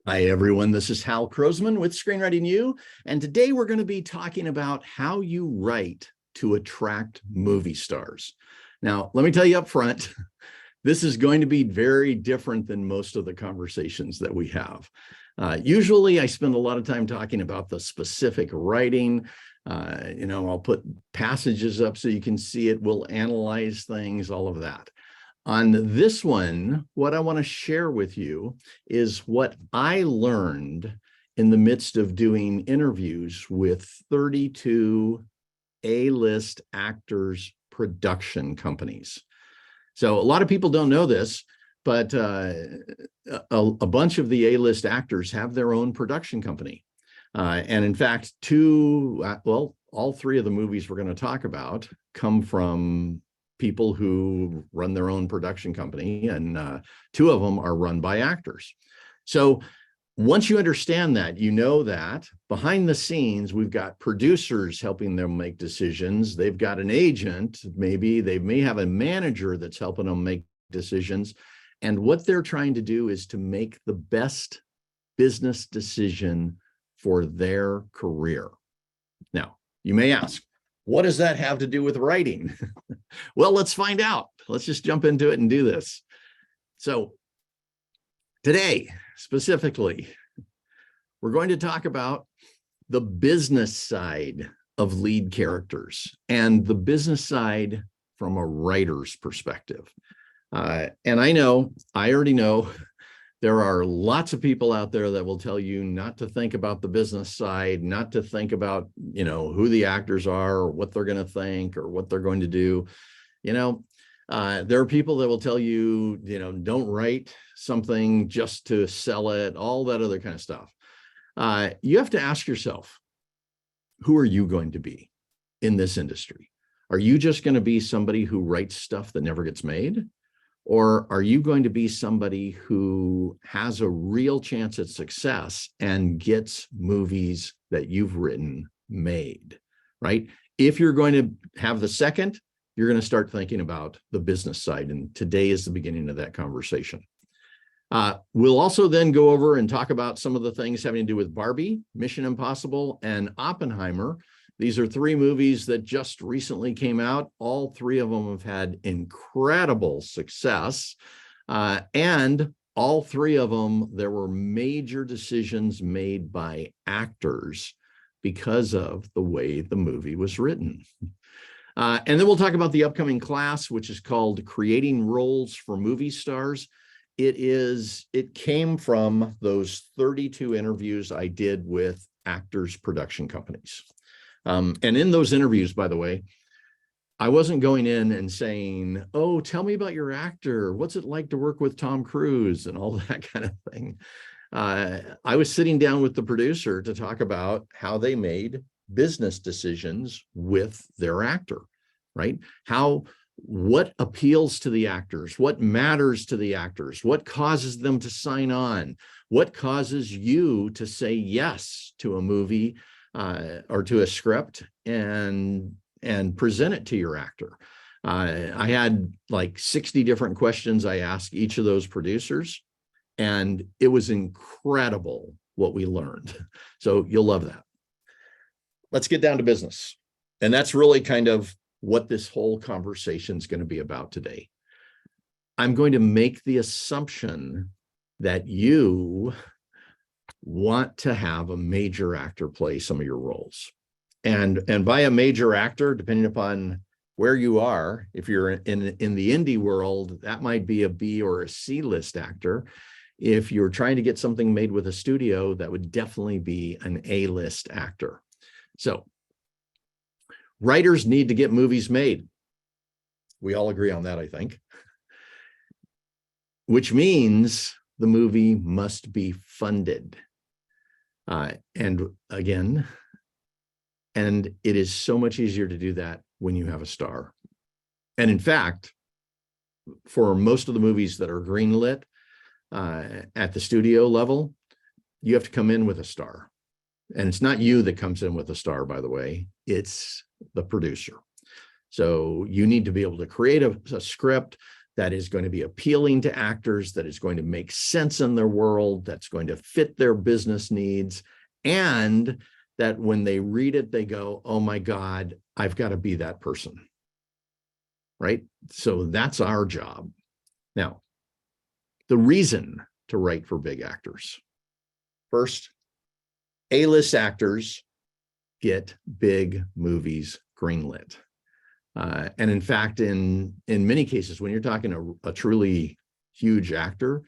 Hi, everyone. This is Hal Krosman with Screenwriting U, and today we're going to be talking about how you write to attract movie stars. Now, let me tell you up front, this is going to be very different than most of the conversations that we have. Usually, I spend a lot of time talking about the specific writing. I'll put passages up so you can see it. We'll analyze things, all of that. On this one, what I want to share with you is what I learned in the midst of doing interviews with 32 A-list actors production companies. So a lot of people don't know this, but a bunch of the A-list actors have their own production company. And in fact, all three of the movies we're going to talk about come from people who run their own production company, and two of them are run by actors. So once you understand that, you know that behind the scenes, we've got producers helping them make decisions. They've got an agent, maybe they may have a manager that's helping them make decisions. And what they're trying to do is to make the best business decision for their career. Now, you may ask, what does that have to do with writing? Well, let's find out. Let's just jump into it and do this. So today, specifically, we're going to talk about the business side of lead characters and the business side from a writer's perspective. And I already know there are lots of people out there that will tell you not to think about the business side, not to think about, who the actors are or what they're going to think or what they're going to do. There are people that will tell you, don't write something just to sell it, all that other kind of stuff. You have to ask yourself, who are you going to be in this industry? Are you just going to be somebody who writes stuff that never gets made? Or are you going to be somebody who has a real chance at success and gets movies that you've written made, right? If you're going to have the second, you're going to start thinking about the business side. And today is the beginning of that conversation. We'll also then go over and talk about some of the things having to do with Barbie, Mission Impossible, and Oppenheimer. These are three movies that just recently came out. All three of them have had incredible success. And all three of them, there were major decisions made by actors because of the way the movie was written. And then we'll talk about the upcoming class, which is called Creating Roles for Movie Stars. It came from those 32 interviews I did with actors' production companies. And in those interviews, by the way, I wasn't going in and saying, oh, tell me about your actor. What's it like to work with Tom Cruise and all that kind of thing. I was sitting down with the producer to talk about how they made business decisions with their actor, right? What appeals to the actors, what matters to the actors, what causes them to sign on, what causes you to say yes to a movie or to a script and present it to your actor. I had like 60 different questions I asked each of those producers, and it was incredible what we learned. So you'll love that. Let's get down to business. And that's really kind of what this whole conversation is going to be about today. I'm going to make the assumption that you want to have a major actor play some of your roles. And by a major actor, depending upon where you are, if you're in the indie world, that might be a B or a C-list actor. If you're trying to get something made with a studio, that would definitely be an A-list actor. So writers need to get movies made. We all agree on that, I think. Which means the movie must be funded. And it is so much easier to do that when you have a star. And in fact, for most of the movies that are greenlit at the studio level, you have to come in with a star. And it's not you that comes in with a star, by the way, it's the producer. So you need to be able to create a script that is going to be appealing to actors, that is going to make sense in their world, that's going to fit their business needs, and that when they read it, they go, oh my God, I've got to be that person, right? So that's our job. Now, the reason to write for big actors. First, A-list actors get big movies greenlit. And in fact, in many cases, when you're talking a truly huge actor,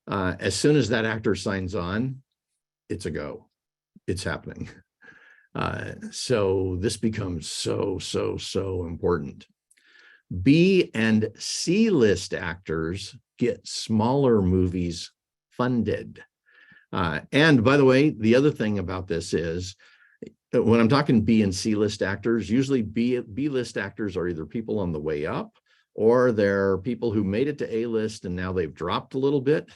as soon as that actor signs on, it's a go. It's happening. So this becomes so important. B and C-list actors get smaller movies funded. And by the way, the other thing about this is, when I'm talking B and C-list actors, usually B-list actors are either people on the way up, or they're people who made it to A-list and now they've dropped a little bit.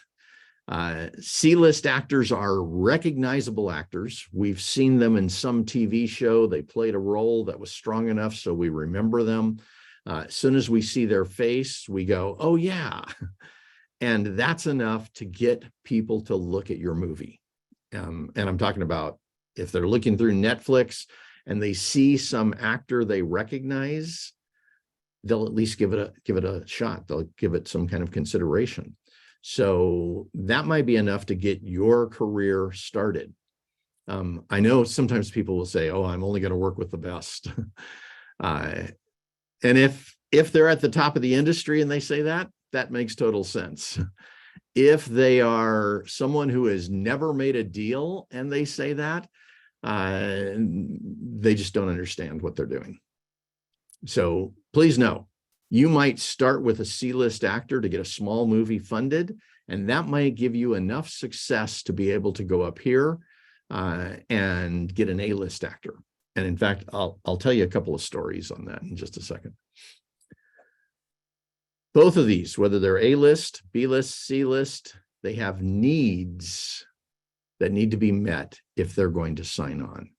C-list actors are recognizable actors. We've seen them in some TV show. They played a role that was strong enough so we remember them. As soon as we see their face, we go, oh yeah. And that's enough to get people to look at your movie. And I'm talking about if they're looking through Netflix and they see some actor they recognize, they'll at least give it a shot. They'll give it some kind of consideration. So that might be enough to get your career started. I know sometimes people will say, oh, I'm only going to work with the best. And if they're at the top of the industry and they say that, that makes total sense. If they are someone who has never made a deal and they say that, they just don't understand what they're doing. So please know, you might start with a C-list actor to get a small movie funded, and that might give you enough success to be able to go up here and get an A-list actor. And in fact, I'll tell you a couple of stories on that in just a second. Both of these, whether they're A-list, B-list, C-list, they have needs that need to be met if they're going to sign on.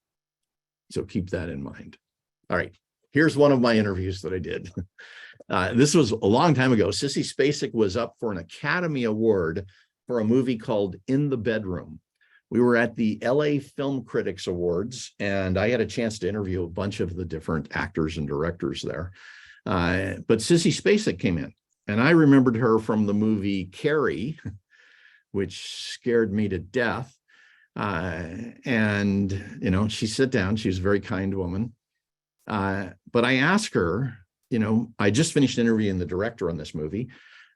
So keep that in mind. All right, here's one of my interviews that I did. This was a long time ago. Sissy Spacek was up for an Academy Award for a movie called In the Bedroom. We were at the LA Film Critics Awards, and I had a chance to interview a bunch of the different actors and directors there. But Sissy Spacek came in, and I remembered her from the movie Carrie, which scared me to death. And, you know, she sat down. She was a very kind woman. But I asked her, you know, I just finished interviewing the director on this movie.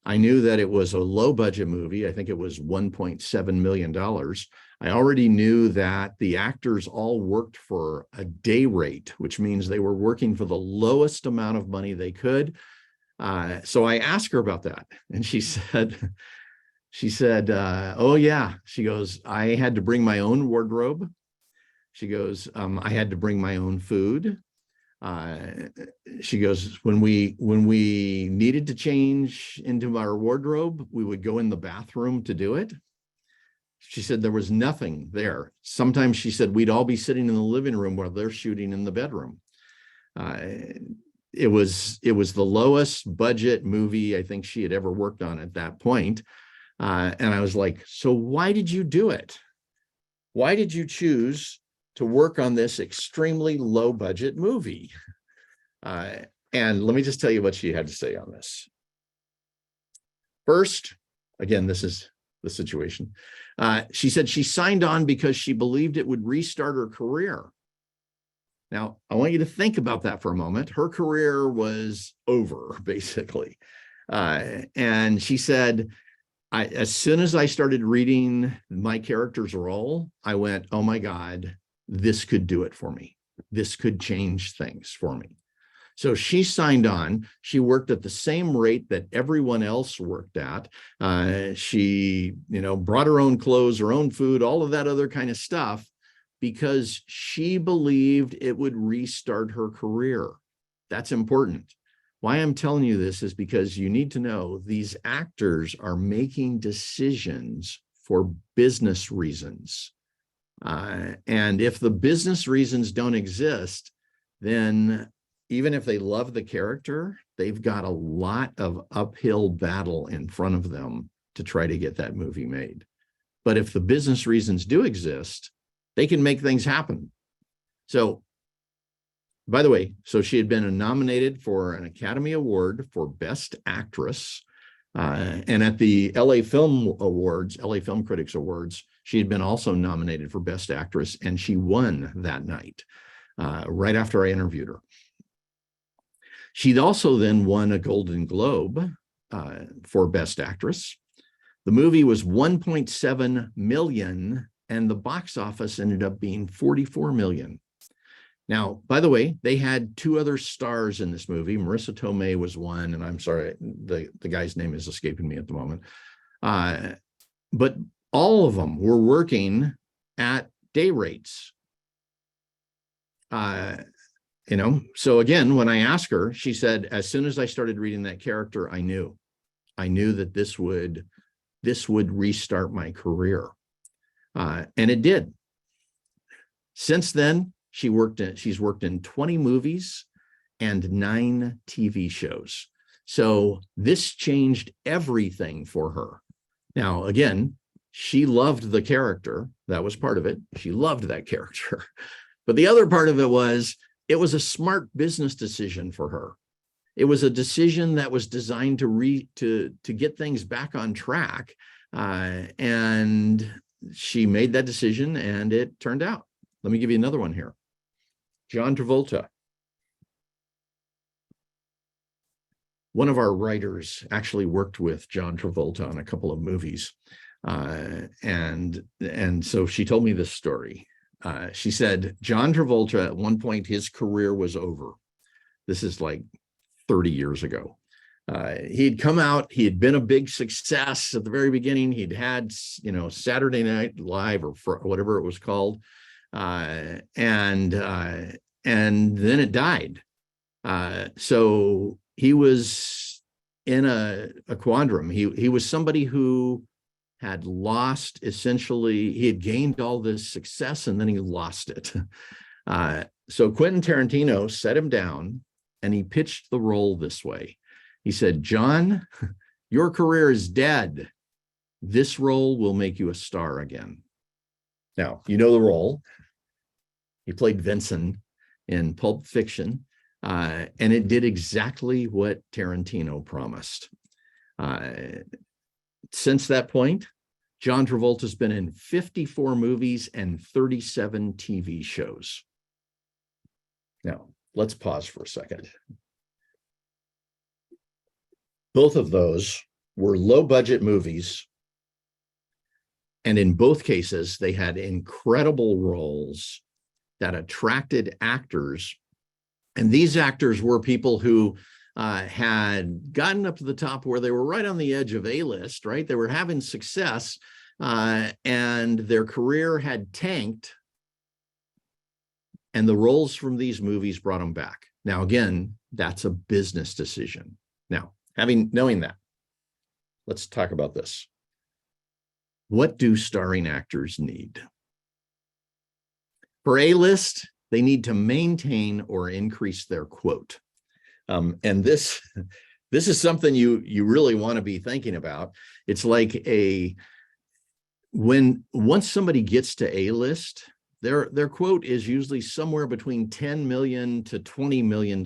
I knew that it was a low budget movie. I think it was $1.7 million. I already knew that the actors all worked for a day rate, which means they were working for the lowest amount of money they could. So I asked her about that. And she said, oh yeah. She goes, I had to bring my own wardrobe. She goes, I had to bring my own food. She goes, when we needed to change into our wardrobe, we would go in the bathroom to do it. She said there was nothing there. Sometimes she said we'd all be sitting in the living room while they're shooting in the bedroom. It was the lowest budget movie I think she had ever worked on at that point. And I was like, so why did you do it? Why did you choose to work on this extremely low budget movie? And let me just tell you what she had to say on this. First, again, this is the situation. She said she signed on because she believed it would restart her career. Now, I want you to think about that for a moment. Her career was over, basically. And she said, as soon as I started reading my character's role, I went, oh my God, this could do it for me. This could change things for me. So she signed on. She worked at the same rate that everyone else worked at. She, you know, brought her own clothes, her own food, all of that other kind of stuff, because she believed it would restart her career. That's important. Why I'm telling you this is because you need to know these actors are making decisions for business reasons. And if the business reasons don't exist, then even if they love the character, they've got a lot of uphill battle in front of them to try to get that movie made. But if the business reasons do exist, they can make things happen. So, by the way, so she had been nominated for an Academy Award for Best Actress. And at the LA Film Awards, LA Film Critics Awards, she had been also nominated for Best Actress, and she won that night, right after I interviewed her. She'd also then won a Golden Globe for Best Actress. The movie was 1.7 million, and the box office ended up being 44 million. Now, by the way, they had two other stars in this movie. Marissa Tomei was one, and I'm sorry, the guy's name is escaping me at the moment. But all of them were working at day rates. So again, when I asked her, she said, as soon as I started reading that character, I knew that this would restart my career. And it did. Since then, she's worked in 20 movies and 9 TV shows. So this changed everything for her. Now, again, she loved the character. That was part of it. She loved that character. But the other part of it was a smart business decision for her. It was a decision that was designed to get things back on track. And she made that decision, and it turned out. Let me give you another one here. John Travolta. One of our writers actually worked with John Travolta on a couple of movies. And so she told me this story. She said, John Travolta, at one point, his career was over. This is like 30 years ago. He'd come out, he had been a big success at the very beginning. He'd had, Saturday Night Live or whatever it was called. And then it died. So he was in a quandrum. He was somebody who had lost, essentially, he had gained all this success and then he lost it. So Quentin Tarantino set him down and he pitched the role this way. He said, John, your career is dead. This role will make you a star again. Now, you know the role. He played Vincent in Pulp Fiction, and it did exactly what Tarantino promised. Since that point, John Travolta's been in 54 movies and 37 TV shows. Now, let's pause for a second. Both of those were low-budget movies, and in both cases, they had incredible roles that attracted actors. And these actors were people who had gotten up to the top where they were right on the edge of A-list, right? They were having success, and their career had tanked, and the roles from these movies brought them back. Now, again, that's a business decision. Now, knowing that, let's talk about this. What do starring actors need? For A-list, they need to maintain or increase their quote. And this is something you really want to be thinking about. It's like once somebody gets to A-list, their quote is usually somewhere between $10 million to $20 million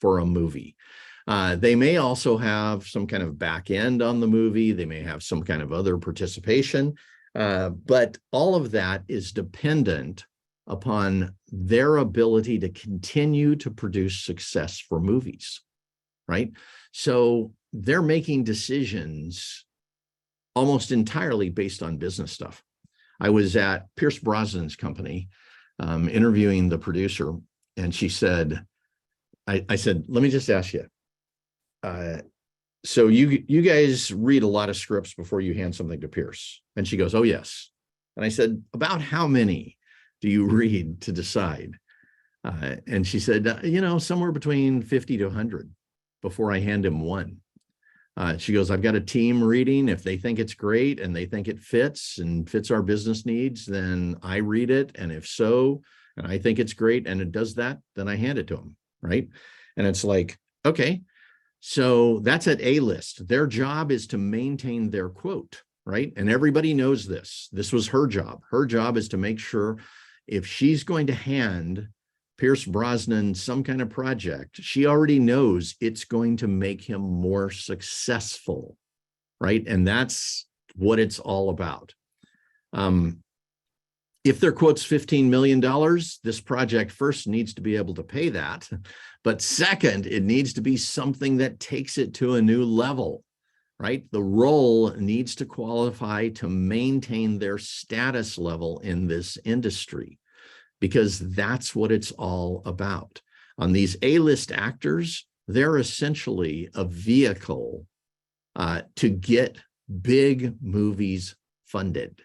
for a movie. They may also have some kind of back end on the movie. They may have some kind of other participation, but all of that is dependent upon their ability to continue to produce success for movies, right? So they're making decisions almost entirely based on business stuff. I was at Pierce Brosnan's company interviewing the producer, and she said, I said, let me just ask you, so you guys read a lot of scripts before you hand something to Pierce? And she goes, oh, yes. And I said, about how many do you read to decide? And she said, somewhere between 50 to 100 before I hand him one. She goes, I've got a team reading. If they think it's great and they think it fits our business needs, then I read it. And if so, and I think it's great and it does that, then I hand it to them, right? And it's like, okay, So that's at A-list. Their job is to maintain their quote, right? And everybody knows this. This was her job. Her job is to make sure if she's going to hand Pierce Brosnan some kind of project, she already knows it's going to make him more successful, right? And that's what it's all about. If their quote's $15 million, this project first needs to be able to pay that. But second, it needs to be something that takes it to a new level, right? The role needs to qualify to maintain their status level in this industry, because that's what it's all about. On these A-list actors, they're essentially a vehicle to get big movies funded.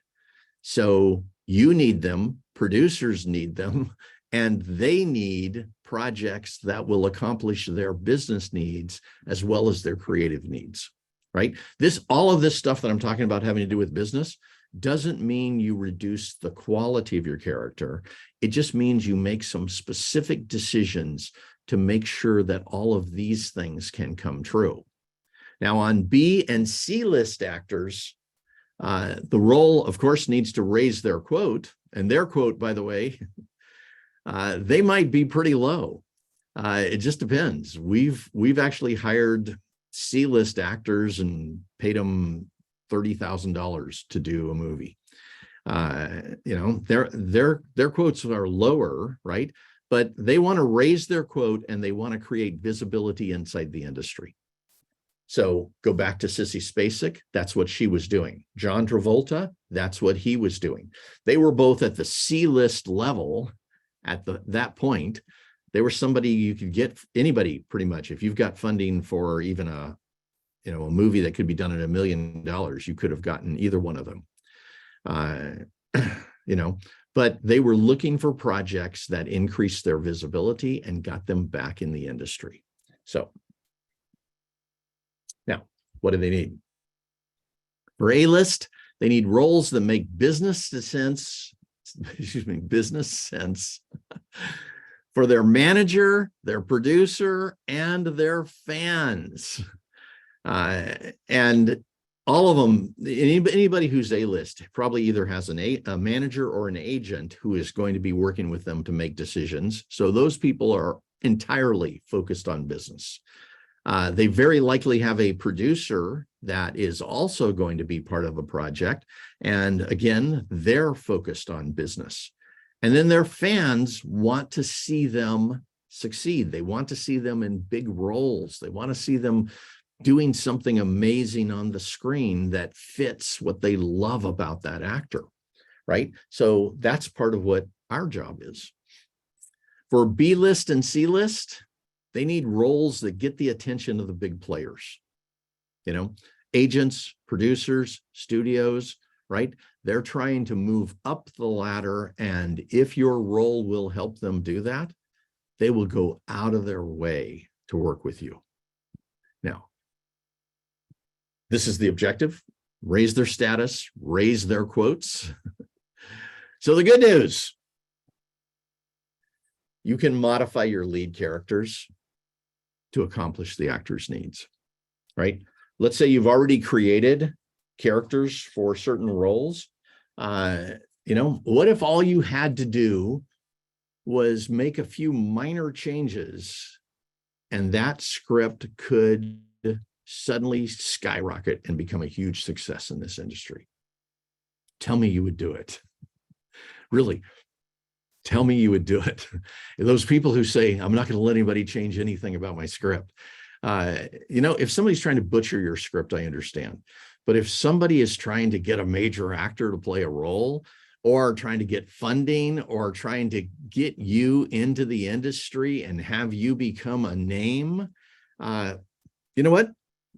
So you need them, producers need them, and they need projects that will accomplish their business needs as well as their creative needs, right? All of this stuff that I'm talking about having to do with business doesn't mean you reduce the quality of your character. It just means you make some specific decisions to make sure that all of these things can come true. Now, on B and C list actors, the role, of course, needs to raise their quote, and their quote, by the way, they might be pretty low. It just depends. We've actually hired C-list actors and paid them $30,000 to do a movie. Their quotes are lower, right? But they want to raise their quote and they want to create visibility inside the industry. So go back to Sissy Spacek, that's what she was doing. John Travolta, that's what he was doing. They were both at the C-list level at that point. They were somebody you could get, anybody pretty much. If you've got funding for even a movie that could be done at $1 million, you could have gotten either one of them. But they were looking for projects that increased their visibility and got them back in the industry. So now, what do they need? For A-list, they need roles that make business sense for their manager, their producer, and their fans. And all of them, anybody who's A-list probably either has a manager or an agent who is going to be working with them to make decisions. So those people are entirely focused on business. They very likely have a producer that is also going to be part of a project. And again, they're focused on business. And then their fans want to see them succeed. They want to see them in big roles. They want to see them doing something amazing on the screen that fits what they love about that actor, right? So that's part of what our job is. For B-list and C-list, they need roles that get the attention of the big players. Agents, producers, studios, right? They're trying to move up the ladder, and if your role will help them do that, they will go out of their way to work with you. Now, this is the objective: raise their status, raise their quotes. So the good news, you can modify your lead characters to accomplish the actor's needs, right? Let's say you've already created characters for certain roles. What if all you had to do was make a few minor changes and that script could suddenly skyrocket and become a huge success in this industry? Tell me you would do it. Really, tell me you would do it. Those people who say, I'm not going to let anybody change anything about my script. If somebody's trying to butcher your script, I understand. But if somebody is trying to get a major actor to play a role, or trying to get funding, or trying to get you into the industry and have you become a name, you know what?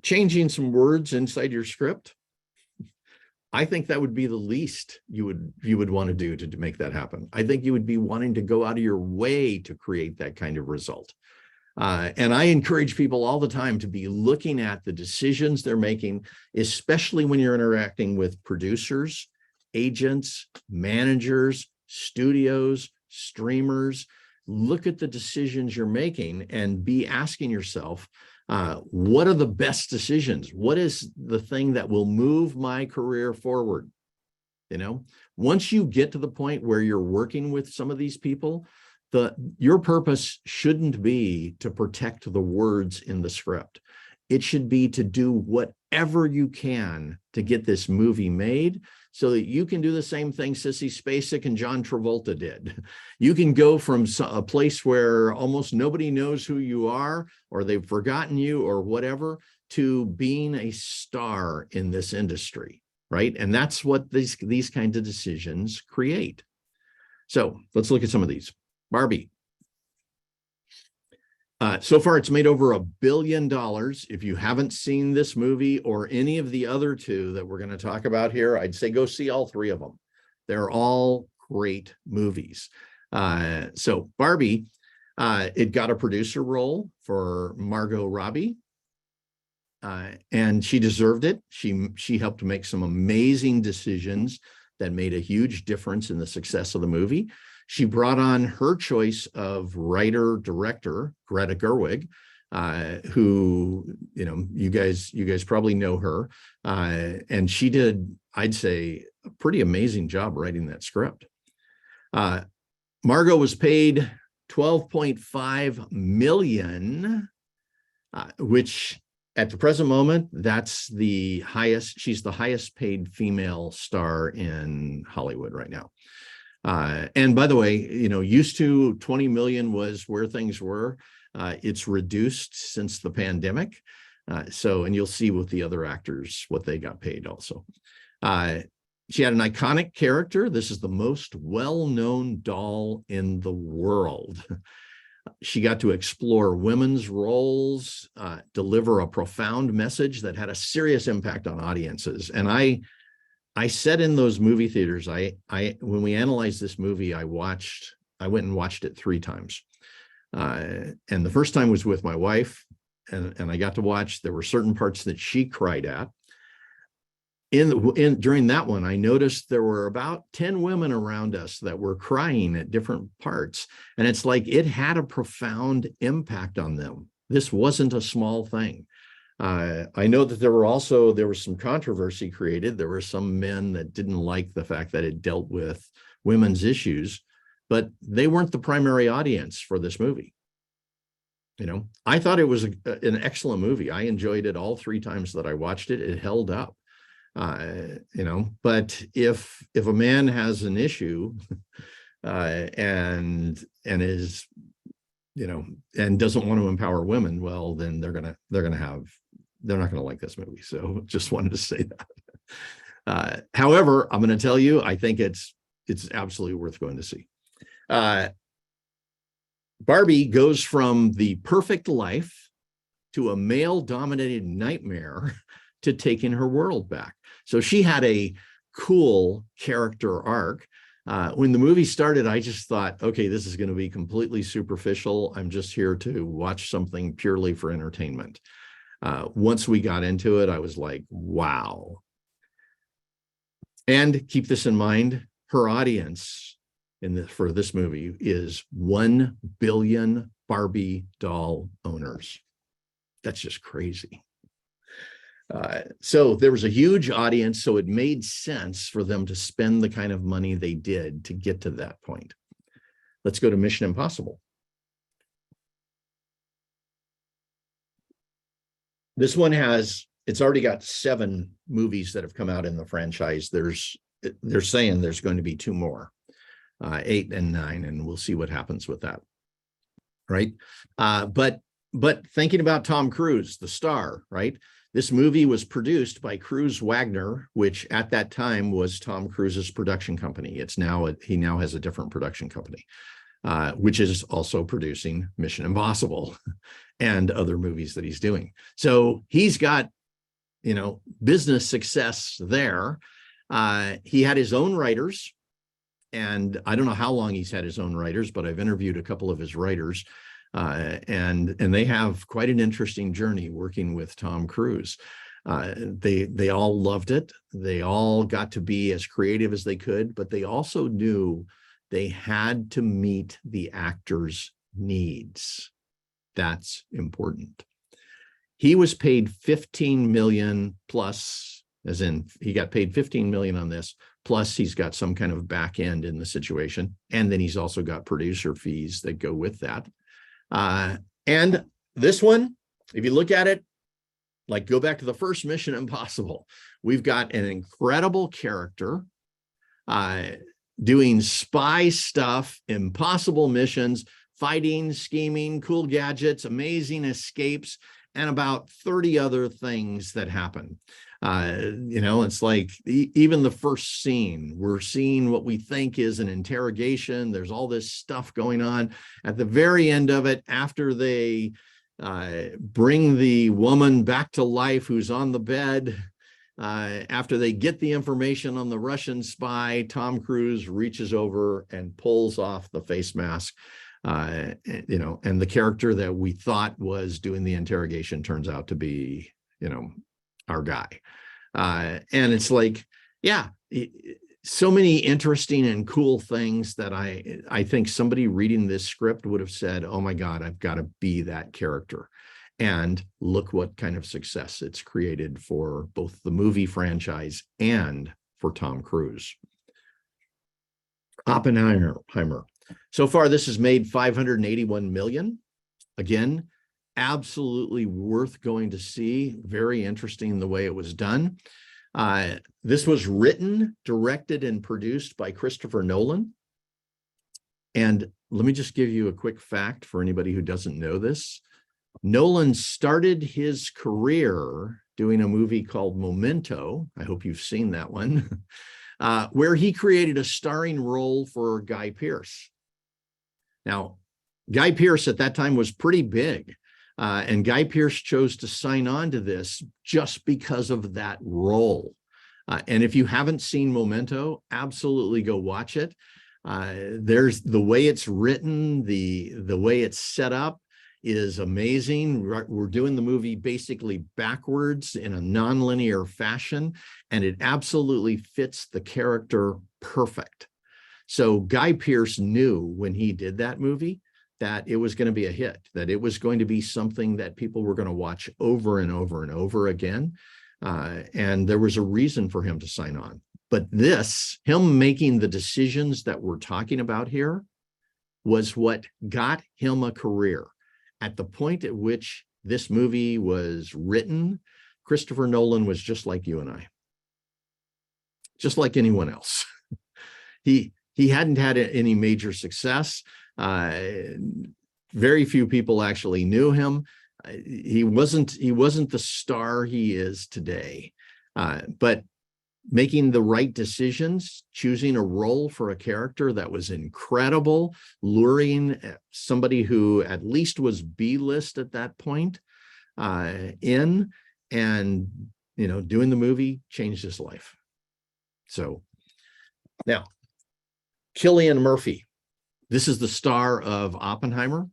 Changing some words inside your script, I think that would be the least you would want to do to make that happen. I think you would be wanting to go out of your way to create that kind of result. And I encourage people all the time to be looking at the decisions they're making, especially when you're interacting with producers, agents, managers, studios, streamers. Look at the decisions you're making and be asking yourself, What are the best decisions? What is the thing that will move my career forward? Once you get to the point where you're working with some of these people, your purpose shouldn't be to protect the words in the script. It should be to do whatever you can to get this movie made so that you can do the same thing Sissy Spacek and John Travolta did. You can go from a place where almost nobody knows who you are, or they've forgotten you or whatever, to being a star in this industry, right? And that's what these kinds of decisions create. So let's look at some of these. Barbie. So far, it's made over $1 billion. If you haven't seen this movie or any of the other two that we're going to talk about here, I'd say go see all three of them. They're all great movies. So Barbie, it got a producer role for Margot Robbie, and she deserved it. She helped make some amazing decisions that made a huge difference in the success of the movie. She brought on her choice of writer-director, Greta Gerwig, who, you guys probably know her. And she did, I'd say, a pretty amazing job writing that script. Margot was paid $12.5 million, which at the present moment, that's the highest. She's the highest paid female star in Hollywood right now. And by the way, used to 20 million was where things were. It's reduced since the pandemic. And you'll see with the other actors what they got paid also. She had an iconic character. This is the most well-known doll in the world. She got to explore women's roles, deliver a profound message that had a serious impact on audiences. And I said in those movie theaters, when we analyzed this movie, I went and watched it 3 times. And the first time was with my wife, and I got to watch, there were certain parts that she cried at. During that one, I noticed there were about 10 women around us that were crying at different parts. And it's like it had a profound impact on them. This wasn't a small thing. I know that there was some controversy created. There were some men that didn't like the fact that it dealt with women's issues, but they weren't the primary audience for this movie. I thought it was an excellent movie. I enjoyed it all 3 times that I watched it. It held up. But if a man has an issue and is, and doesn't want to empower women, well, then they're not going to like this movie. So just wanted to say that. However, I'm going to tell you, I think it's absolutely worth going to see. Barbie goes from the perfect life to a male-dominated nightmare to taking her world back. So she had a cool character arc. When the movie started, I just thought, okay, this is going to be completely superficial. I'm just here to watch something purely for entertainment. Once we got into it, I was like, wow. And keep this in mind, her audience for this movie is 1 billion Barbie doll owners. That's just crazy. So there was a huge audience, so it made sense for them to spend the kind of money they did to get to that point. Let's go to Mission Impossible. This one it's already got 7 movies that have come out in the franchise. They're saying there's going to be 2 more, 8 and 9, and we'll see what happens with that. Right. But thinking about Tom Cruise, the star, right? This movie was produced by Cruise Wagner, which at that time was Tom Cruise's production company. He now has a different production company, which is also producing Mission Impossible and other movies that he's doing. So he's got, business success there. He had his own writers, and I don't know how long he's had his own writers, but I've interviewed a couple of his writers. And they have quite an interesting journey working with Tom Cruise. They all loved it. They all got to be as creative as they could, but they also knew they had to meet the actor's needs. That's important. He was paid 15 million plus, as in he got paid 15 million on this, plus he's got some kind of back end in the situation. And then he's also got producer fees that go with that. And this one, if you look at it, like go back to the first Mission Impossible, we've got an incredible character doing spy stuff, impossible missions, fighting, scheming, cool gadgets, amazing escapes, and about 30 other things that happen. It's like even the first scene, we're seeing what we think is an interrogation. There's all this stuff going on. At the very end of it, after they bring the woman back to life who's on the bed, after they get the information on the Russian spy, Tom Cruise reaches over and pulls off the face mask. And the character that we thought was doing the interrogation turns out to be, our guy. And it's like, yeah, so many interesting and cool things that I think somebody reading this script would have said, oh my God, I've got to be that character. And look what kind of success it's created for both the movie franchise and for Tom Cruise. Oppenheimer. So far, this has made 581 million. Again, absolutely worth going to see. Very interesting the way it was done. This was written, directed, and produced by Christopher Nolan. And let me just give you a quick fact for anybody who doesn't know this. Nolan started his career doing a movie called Memento. I hope you've seen that one, where he created a starring role for Guy Pearce. Now, Guy Pearce at that time was pretty big, and Guy Pearce chose to sign on to this just because of that role. And if you haven't seen Memento, absolutely go watch it. There's the way it's written, the way it's set up is amazing. We're doing the movie basically backwards in a nonlinear fashion, and it absolutely fits the character perfect. So Guy Pearce knew when he did that movie that it was going to be a hit, that it was going to be something that people were going to watch over and over and over again. And there was a reason for him to sign on. But him making the decisions that we're talking about here, was what got him a career. At the point at which this movie was written, Christopher Nolan was just like you and I, just like anyone else. He hadn't had any major success. Very few people actually knew him. He wasn't the star he is today. But making the right decisions, choosing a role for a character that was incredible, luring somebody who at least was B-list at that point in, and doing the movie changed his life. So now, Cillian Murphy. This is the star of Oppenheimer.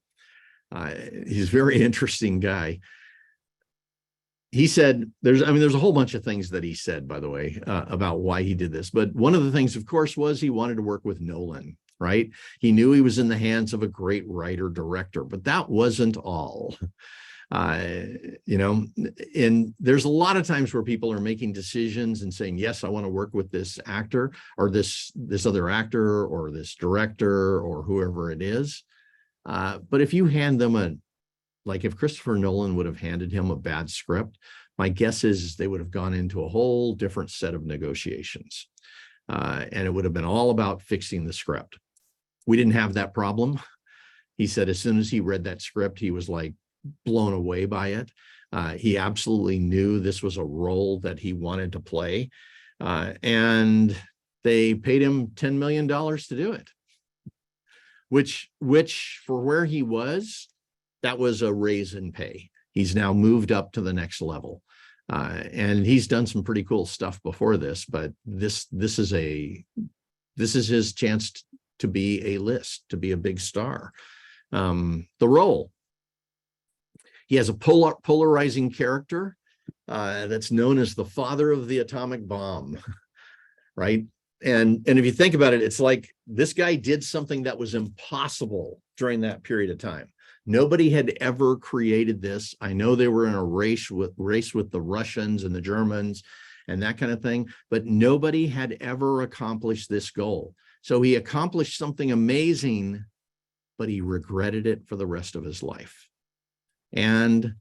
He's a very interesting guy. He said, there's a whole bunch of things that he said, by the way, about why he did this. But one of the things, of course, was he wanted to work with Nolan, right? He knew he was in the hands of a great writer director, but that wasn't all. And there's a lot of times where people are making decisions and saying, yes, I want to work with this actor or this other actor or this director or whoever it is. But if you hand them like if Christopher Nolan would have handed him a bad script, my guess is they would have gone into a whole different set of negotiations. And it would have been all about fixing the script. We didn't have that problem. He said as soon as he read that script, he was like blown away by it. He absolutely knew this was a role that he wanted to play. And they paid him $10 million to do it, which for where he was, that was a raise in pay. He's now moved up to the next level. And he's done some pretty cool stuff before this, but this is his chance to be A-list, to be a big star. The role, he has a polarizing character that's known as the father of the atomic bomb, right? And if you think about it, it's like this guy did something that was impossible during that period of time. Nobody had ever created this. I know they were in a race with the Russians and the Germans and that kind of thing, but nobody had ever accomplished this goal. So he accomplished something amazing, but he regretted it for the rest of his life. And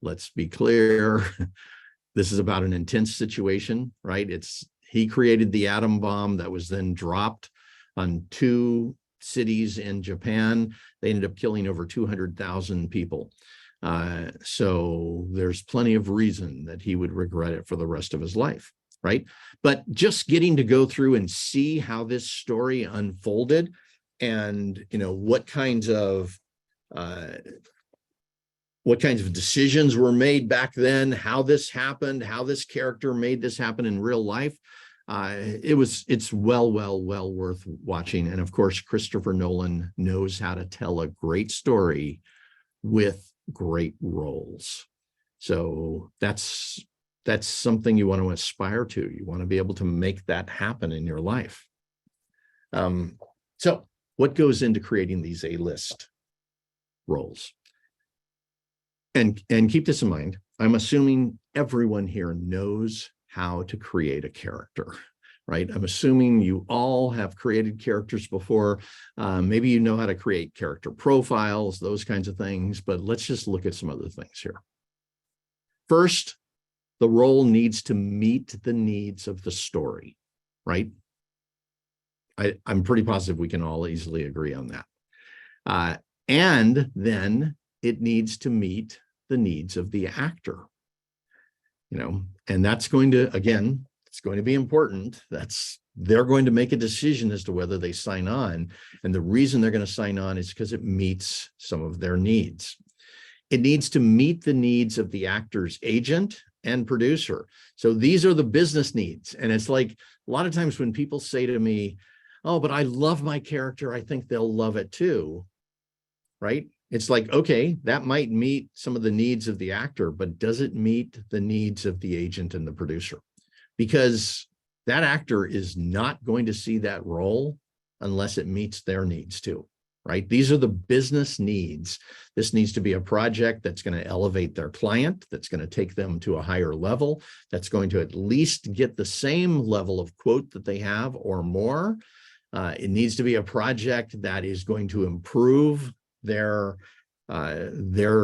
let's be clear, this is about an intense situation, right? He created the atom bomb that was then dropped on 2 cities in Japan. They ended up killing over 200,000 people. So there's plenty of reason that he would regret it for the rest of his life, right? But just getting to go through and see how this story unfolded, and what kinds of decisions were made back then, how this happened, how this character made this happen in real life. It's well worth watching. And of course, Christopher Nolan knows how to tell a great story with great roles. So that's something you want to aspire to. You want to be able to make that happen in your life. So what goes into creating these A-list roles? And keep this in mind, I'm assuming everyone here knows how to create a character, right? I'm assuming you all have created characters before. Maybe you know how to create character profiles, those kinds of things, but let's just look at some other things here. First, the role needs to meet the needs of the story, right? I'm pretty positive we can all easily agree on that. And then it needs to meet the needs of the actor. And that's going to, again, it's going to be important. They're going to make a decision as to whether they sign on. And the reason they're going to sign on is because it meets some of their needs. It needs to meet the needs of the actor's agent and producer. So these are the business needs. And it's like, a lot of times when people say to me, oh, but I love my character, I think they'll love it too, right? It's like, okay, that might meet some of the needs of the actor, but does it meet the needs of the agent and the producer? Because that actor is not going to see that role unless it meets their needs too, right? These are the business needs. This needs to be a project that's going to elevate their client, that's going to take them to a higher level, that's going to at least get the same level of quote that they have or more. It needs to be a project that is going to improve their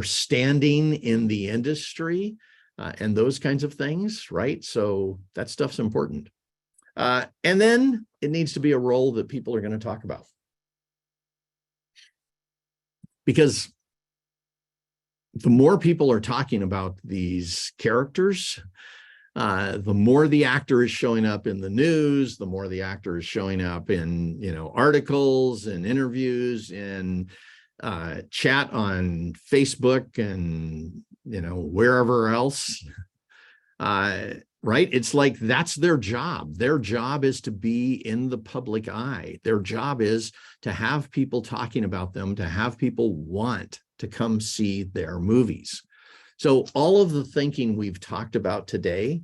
standing in the industry, and those kinds of things, right? So that stuff's important. And then it needs to be a role that people are going to talk about. Because the more people are talking about these characters, the more the actor is showing up in the news, the more the actor is showing up in, articles and interviews and chat on Facebook and, wherever else, right? It's like, that's their job. Their job is to be in the public eye. Their job is to have people talking about them, to have people want to come see their movies. So all of the thinking we've talked about today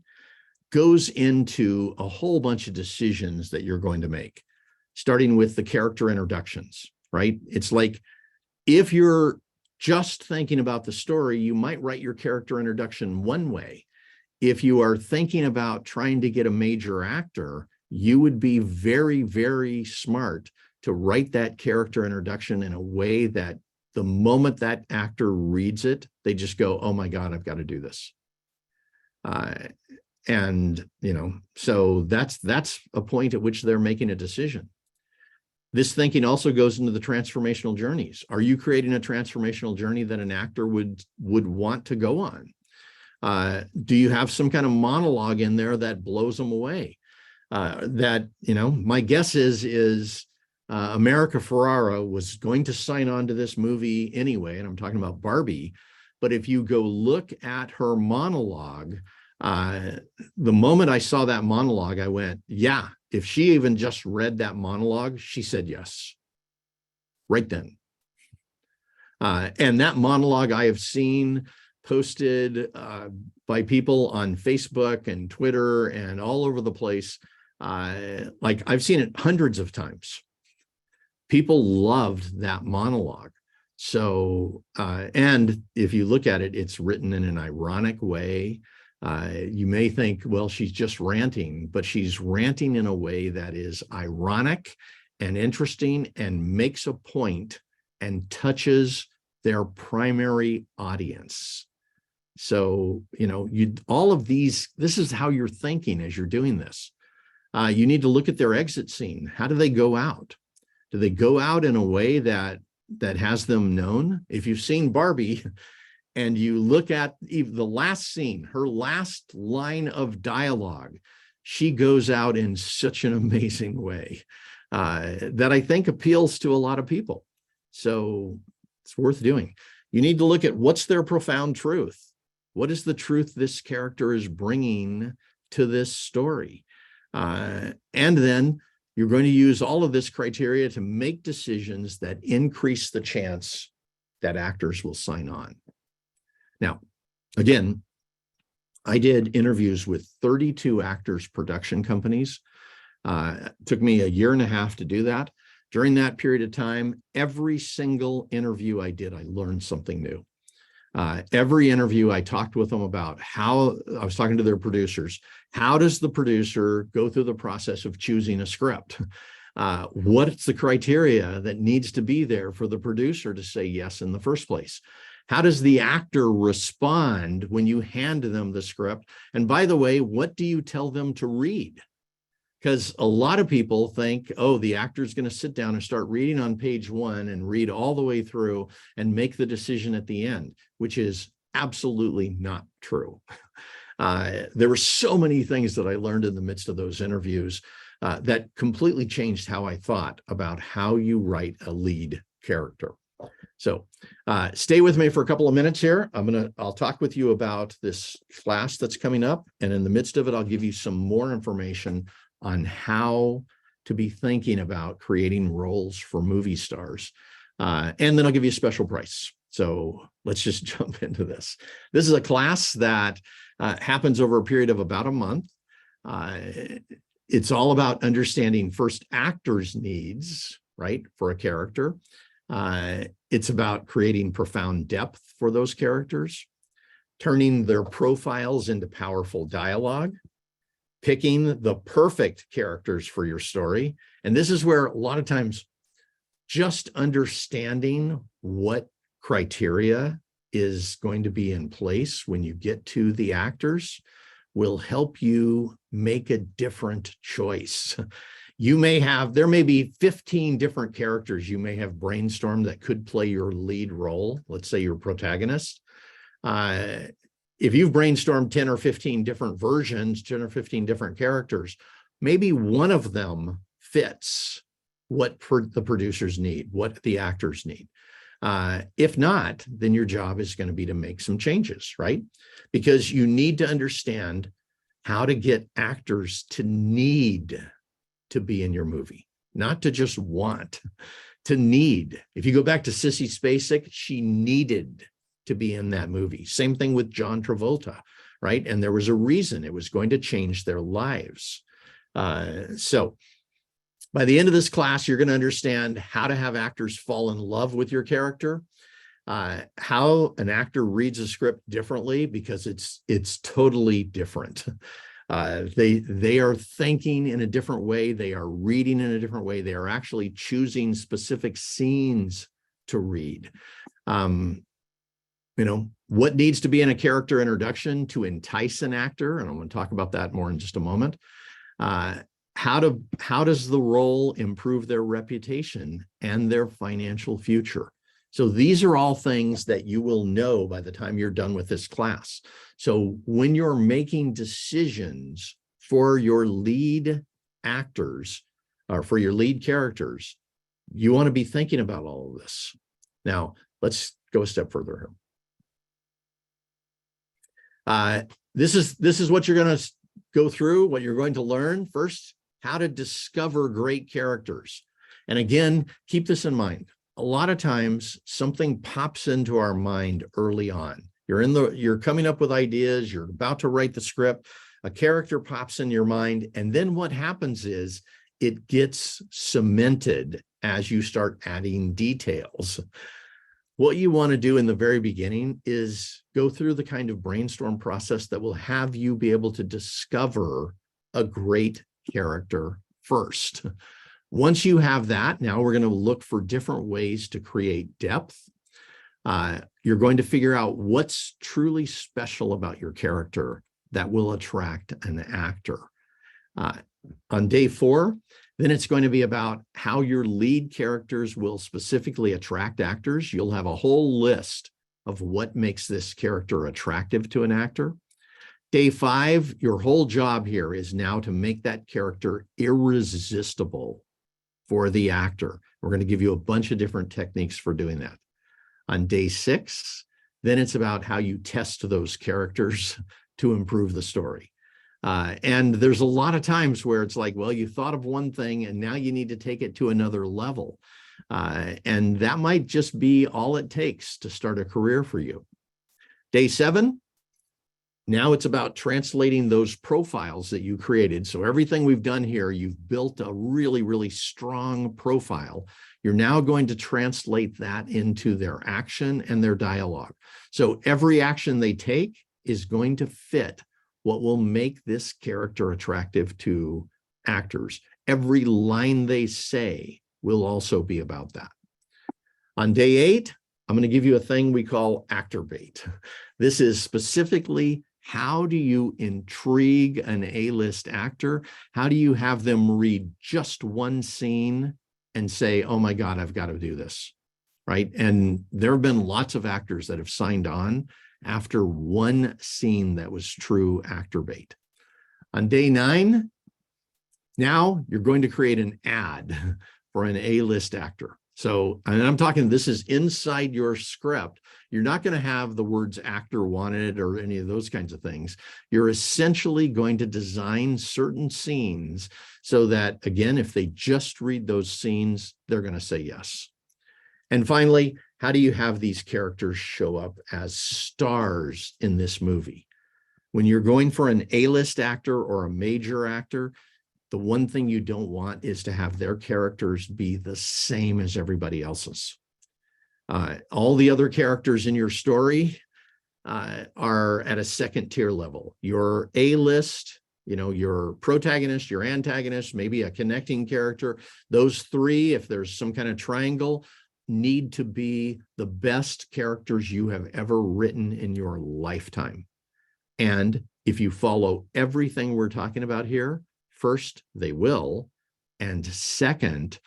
goes into a whole bunch of decisions that you're going to make, starting with the character introductions, right? It's like, if you're just thinking about the story, you might write your character introduction one way. If you are thinking about trying to get a major actor, you would be very, very smart to write that character introduction in a way that the moment that actor reads it, they just go, oh my God, I've got to do this. So that's a point at which they're making a decision. This thinking also goes into the transformational journeys. Are you creating a transformational journey that an actor would want to go on? Do you have some kind of monologue in there that blows them away? My guess is America Ferrera was going to sign on to this movie anyway, and I'm talking about Barbie. But if you go look at her monologue, the moment I saw that monologue, I went, yeah, if she even just read that monologue, she said yes, right then. And that monologue I have seen posted by people on Facebook and Twitter and all over the place. Like, I've seen it hundreds of times. People loved that monologue. And if you look at it, it's written in an ironic way. You may think, well, she's just ranting, but she's ranting in a way that is ironic and interesting and makes a point and touches their primary audience. So, all of these, this is how you're thinking as you're doing this. You need to look at their exit scene. How do they go out? Do they go out in a way that has them known? If you've seen Barbie and you look at the last scene, her last line of dialogue, she goes out in such an amazing way that I think appeals to a lot of people. So it's worth doing. You need to look at what's their profound truth. What is the truth this character is bringing to this story? And then you're going to use all of this criteria to make decisions that increase the chance that actors will sign on. Now, again, I did interviews with 32 actors production companies. It took me a year and a half to do that. During that period of time, every single interview I did, I learned something new. Every interview I talked with them about how I was talking to their producers. How does the producer go through the process of choosing a script? What's the criteria that needs to be there for the producer to say yes in the first place? How does the actor respond when you hand them the script? And by the way, what do you tell them to read? Because a lot of people think, oh, the actor's going to sit down and start reading on page 1 and read all the way through and make the decision at the end, which is absolutely not true. There were so many things that I learned in the midst of those interviews that completely changed how I thought about how you write a lead character. So stay with me for a couple of minutes here. I'll talk with you about this class that's coming up. And in the midst of it, I'll give you some more information on how to be thinking about creating roles for movie stars. And then I'll give you a special price. So let's just jump into this. This is a class that happens over a period of about a month. It's all about understanding first actors' needs, right, for a character. It's about creating profound depth for those characters, turning their profiles into powerful dialogue, picking the perfect characters for your story. And this is where a lot of times just understanding what criteria is going to be in place when you get to the actors will help you make a different choice. There may be 15 different characters you may have brainstormed that could play your lead role, let's say your protagonist. If you've brainstormed 10 or 15 different versions, 10 or 15 different characters, maybe one of them fits what the producers need, what the actors need. If not, then your job is going to be to make some changes, right? Because you need to understand how to get actors to need to be in your movie, not to just want, to need. If you go back to Sissy Spacek, she needed to be in that movie. Same thing with John Travolta, right? And there was a reason. It was going to change their lives. So by the end of this class, you're going to understand how to have actors fall in love with your character, how an actor reads a script differently because it's totally different. They are thinking in a different way. They are reading in a different way. They are actually choosing specific scenes to read. What needs to be in a character introduction to entice an actor, and I'm going to talk about that more in just a moment. How does the role improve their reputation and their financial future? So these are all things that you will know by the time you're done with this class. So when you're making decisions for your lead actors or for your lead characters, you want to be thinking about all of this. Now, let's go a step further here. This is what you're going to go through, what you're going to learn. First, how to discover great characters. And again, keep this in mind. A lot of times something pops into our mind early on. You're coming up with ideas, you're about to write the script, a character pops in your mind, and then what happens is it gets cemented as you start adding details. What you want to do in the very beginning is go through the kind of brainstorm process that will have you be able to discover a great character first. Once you have that, now we're going to look for different ways to create depth. You're going to figure out what's truly special about your character that will attract an actor. On day 4, then it's going to be about how your lead characters will specifically attract actors. You'll have a whole list of what makes this character attractive to an actor. Day 5, your whole job here is now to make that character irresistible for the actor. We're going to give you a bunch of different techniques for doing that. On day 6, then it's about how you test those characters to improve the story. And there's a lot of times where it's like, well, you thought of one thing and now you need to take it to another level. And that might just be all it takes to start a career for you. Day 7, now it's about translating those profiles that you created. So everything we've done here, you've built a really, really strong profile. You're now going to translate that into their action and their dialogue. So every action they take is going to fit what will make this character attractive to actors. Every line they say will also be about that. On day 8, I'm going to give you a thing we call actor bait. This is specifically, how do you intrigue an A-list actor? How do you have them read just one scene and say, oh my God, I've got to do this, right? And there have been lots of actors that have signed on after one scene that was true actor bait. On day 9, now you're going to create an ad for an A-list actor. So, and I'm talking, this is inside your script. You're not going to have the words actor wanted or any of those kinds of things. You're essentially going to design certain scenes so that, again, if they just read those scenes, they're going to say yes. And finally, how do you have these characters show up as stars in this movie? When you're going for an A-list actor or a major actor, the one thing you don't want is to have their characters be the same as everybody else's. All the other characters in your story are at a second tier level. Your A-list, you know, your protagonist, your antagonist, maybe a connecting character, those 3, if there's some kind of triangle, need to be the best characters you have ever written in your lifetime. And if you follow everything we're talking about here, first, they will, and second,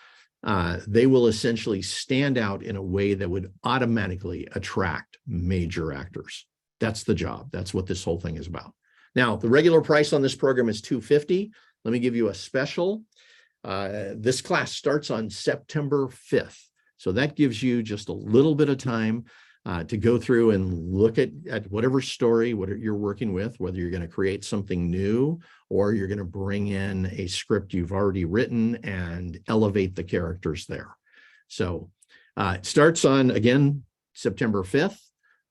they will essentially stand out in a way that would automatically attract major actors. That's the job. That's what this whole thing is about. Now, the regular price on this program is $250. Let me give you a special. This class starts on September 5th. So that gives you just a little bit of time to go through and look at whatever story, what you're working with, whether you're going to create something new or you're going to bring in a script you've already written and elevate the characters there. So it starts on, again, September 5th.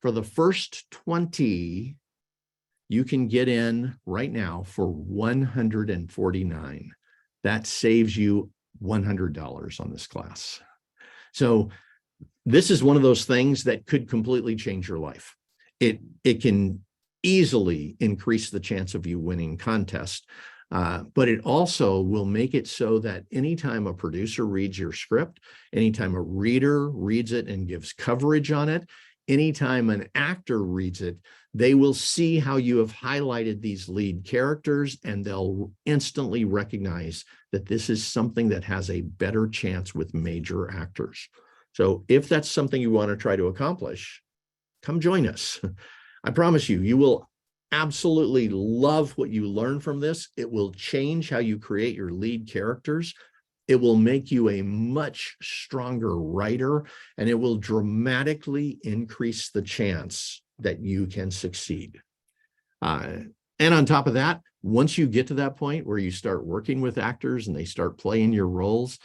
For the first 20, you can get in right now for $149. That saves you $100 on this class. So this is one of those things that could completely change your life. It can easily increase the chance of you winning contests, but it also will make it so that anytime a producer reads your script, anytime a reader reads it and gives coverage on it, anytime an actor reads it, they will see how you have highlighted these lead characters and they'll instantly recognize that this is something that has a better chance with major actors. So if that's something you want to try to accomplish, come join us. I promise you, you will absolutely love what you learn from this. It will change how you create your lead characters. It will make you a much stronger writer, and it will dramatically increase the chance that you can succeed. And on top of that, once you get to that point where you start working with actors and they start playing your roles,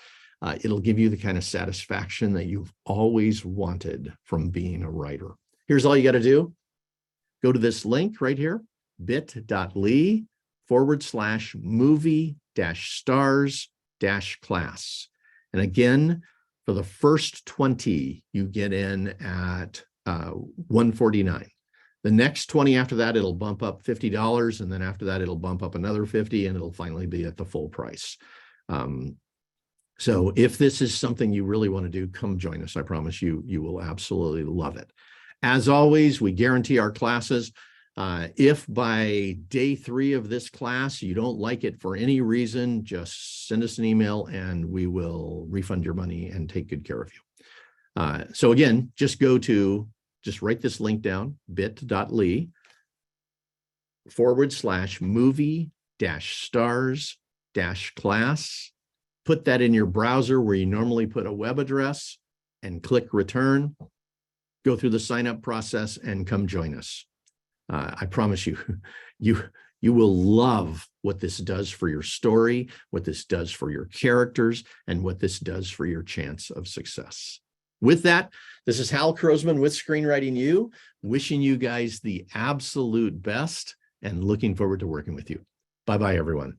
it'll give you the kind of satisfaction that you've always wanted from being a writer. Here's all you got to do. Go to this link right here, bit.ly/movie-stars-class. And again, For the first 20, you get in at $149. The next 20 after that, it'll bump up $50. And then after that, it'll bump up another 50 and it'll finally be at the full price. So if this is something you really want to do, come join us. I promise you, you will absolutely love it. As always, we guarantee our classes. If by day 3 of this class, you don't like it for any reason, just send us an email and we will refund your money and take good care of you. So again, just write this link down, bit.ly/movie-stars-class. Put that in your browser where you normally put a web address and click return. Go through the sign up process and come join us. I promise you, you will love what this does for your story, what this does for your characters, and what this does for your chance of success. With that, this is Hal Krosman with Screenwriting U, wishing you guys the absolute best and looking forward to working with you. Bye-bye, everyone.